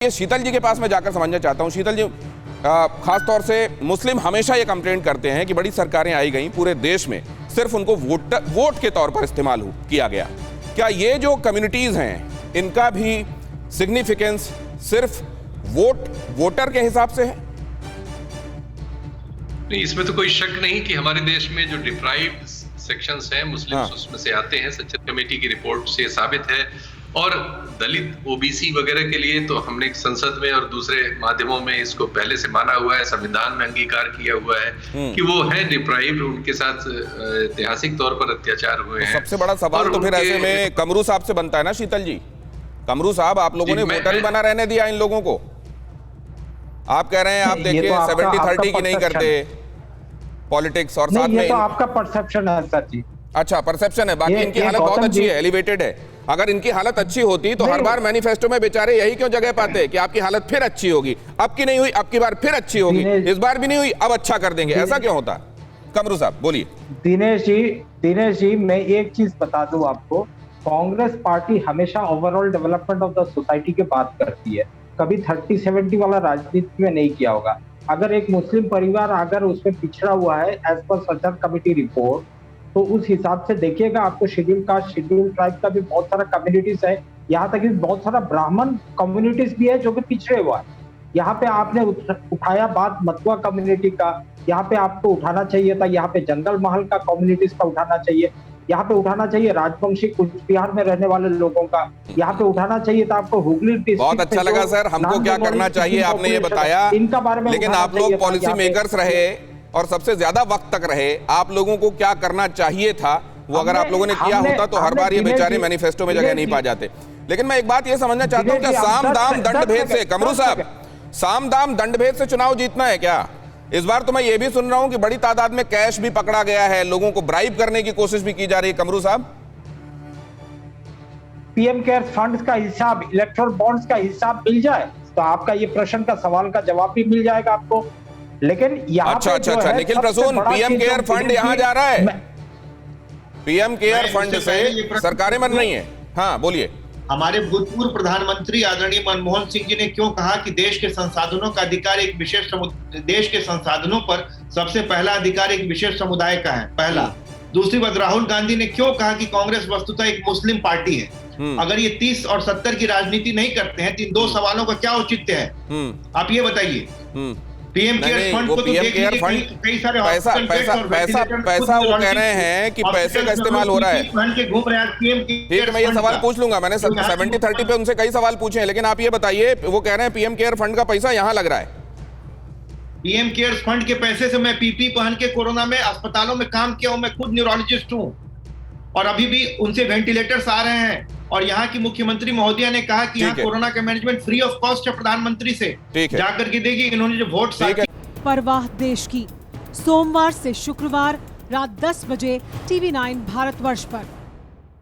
ये शीतल जी के पास मैं जाकर समझना चाहता हूँ। शीतल जी, खास तौर से मुस्लिम हमेशा ये कंप्लेंट करते हैं कि बड़ी सरकारें आई गई पूरे देश में, सिर्फ उनको वोट के तौर पर इस्तेमाल किया गया। क्या ये जो कम्युनिटीज हैं इनका भी सिग्निफिकेंस सिर्फ वोटर के हिसाब से है? नहीं, इसमें तो कोई शक नहीं कि हमारे देश में जो डिप्राइव्ड सेक्शंस हैं मुस्लिम्स उसमें से आते हैं। सच्चर कमेटी की रिपोर्ट से साबित है। और दलित, ओबीसी वगैरह के लिए तो हमने संसद में और दूसरे माध्यमों में इसको पहले से माना हुआ है, संविधान में अंगीकार किया हुआ है कि वो है डिप्राइव्ड, उनके साथ ऐतिहासिक तौर पर अत्याचार हुए हैं। सबसे बड़ा सवाल तो फिर ऐसे में कमरू साहब से बनता है ना शीतल जी। कमरू साहब, आप लोगों ने वोटर ही बना रहने दिया इन लोगों को। आप कह रहे हैं, आप देखिए 70-30 की नहीं करते पॉलिटिक्स, और साथ में तो आपका परसेप्शन है सर जी। अच्छा, परसेप्शन है, बाकी इनकी हालत बहुत अच्छी है, एलिवेटेड है। अगर इनकी हालत अच्छी होती तो हर बार मैनिफेस्टो में बेचारे यही क्यों जगह पाते कि आपकी हालत फिर अच्छी होगी, अब की नहीं हुई, अब की बार फिर अच्छी होगी, इस बार भी नहीं हुई, अब अच्छा कर देंगे, ऐसा क्यों होता? कमरू साहब बोलिए। दिनेश जी मैं एक चीज बता दूं आपको, कांग्रेस पार्टी हमेशा overall development of the society की बात करती है, कभी 30-70 वाला राजनीति में नहीं किया होगा। अगर एक मुस्लिम परिवार अगर उसमें पिछड़ा हुआ है as per Sachar committee report, तो उस हिसाब से देखिएगा आपको शेड्यूल कास्ट, शेड्यूल ट्राइब का भी बहुत सारा कम्युनिटीज है, यहाँ तक कि बहुत सारा ब्राह्मण कम्युनिटीज भी है जो कि पिछड़े हुआ है। यहाँ पे आपने उठाया बात मथुआ कम्युनिटी का, यहाँ पे आपको उठाना चाहिए था, यहाँ पे जंगल महल का कम्युनिटीज का उठाना चाहिए, यहाँ पे उठाना चाहिए राजवंशी कुछ बिहार में रहने वाले लोगों का, यहाँ पे उठाना चाहिए था आपको हुगली डिस्ट्रिक्ट। बहुत अच्छा लगा सर, हमको क्या करना चाहिए आपने ये बताया, इनका बारे में, लेकिन आप लोग पॉलिसी मेकर्स रहे और सबसे ज्यादा वक्त तक रहे, आप लोगों को क्या करना चाहिए था वो अगर आप लोगों ने किया होता तो हर बार ये बेचारे मैनिफेस्टो में जगह नहीं पा जाते। लेकिन मैं एक बात ये समझना चाहता हूँ, क्या साम दाम दंड भेद से, कमरू साहब, साम दाम दंड भेद से चुनाव जीतना है क्या? इस बार तो मैं ये भी सुन रहा हूं कि बड़ी तादाद में कैश भी पकड़ा गया है, लोगों को ब्राइब करने की कोशिश भी की जा रही है। कमरू साहब, पीएम केयर फंड्स का हिसाब, इलेक्टोरल बॉन्ड्स का हिसाब मिल जाए तो आपका ये प्रश्न का सवाल का जवाब भी मिल जाएगा आपको। लेकिन यहाँ अच्छा, Nikhil Prasoon, PM care fund यहाँ जा रहा है, पीएम केयर फंड से सरकारें बन रही हैं। हाँ बोलिए। हमारे भूतपूर्व प्रधानमंत्री आदरणीय मनमोहन सिंह जी ने क्यों कहा कि देश के संसाधनों का अधिकार एक विशेष देश के संसाधनों पर सबसे पहला अधिकार एक विशेष समुदाय का है, पहला। दूसरी बात, राहुल गांधी ने क्यों कहा कि कांग्रेस वस्तुतः एक मुस्लिम पार्टी है। अगर ये 30 और 70 की राजनीति नहीं करते हैं तो इन दो सवालों का क्या औचित्य है, आप ये बताइए। पीएम केयर फंड को तो देख लीजिए, कई सारे पैसा वो कह रहे हैं कि पैसे का इस्तेमाल हो रहा है। घूम रहे हैं। ठीक, मैं ये सवाल पूछ लूंगा, मैंने 70-30 पे उनसे कई सवाल पूछे हैं, लेकिन आप ये बताइए, वो कह रहे हैं पीएम केयर फंड का पैसा यहाँ लग रहा है। पीएम केयर फंड के पैसे से मैं पीपी पहन के कोरोना में अस्पतालों में काम किया हूं, मैं खुद न्यूरोलॉजिस्ट हूं और अभी भी उनसे वेंटिलेटर्स आ रहे हैं। और यहाँ की मुख्यमंत्री महोदया ने कहा कि यहाँ कोरोना का मैनेजमेंट फ्री ऑफ कॉस्ट है, प्रधानमंत्री से जाकर के देगी। इन्होंने जो वोट परवाह देश की, सोमवार से शुक्रवार रात 10 बजे TV9 भारतवर्ष पर।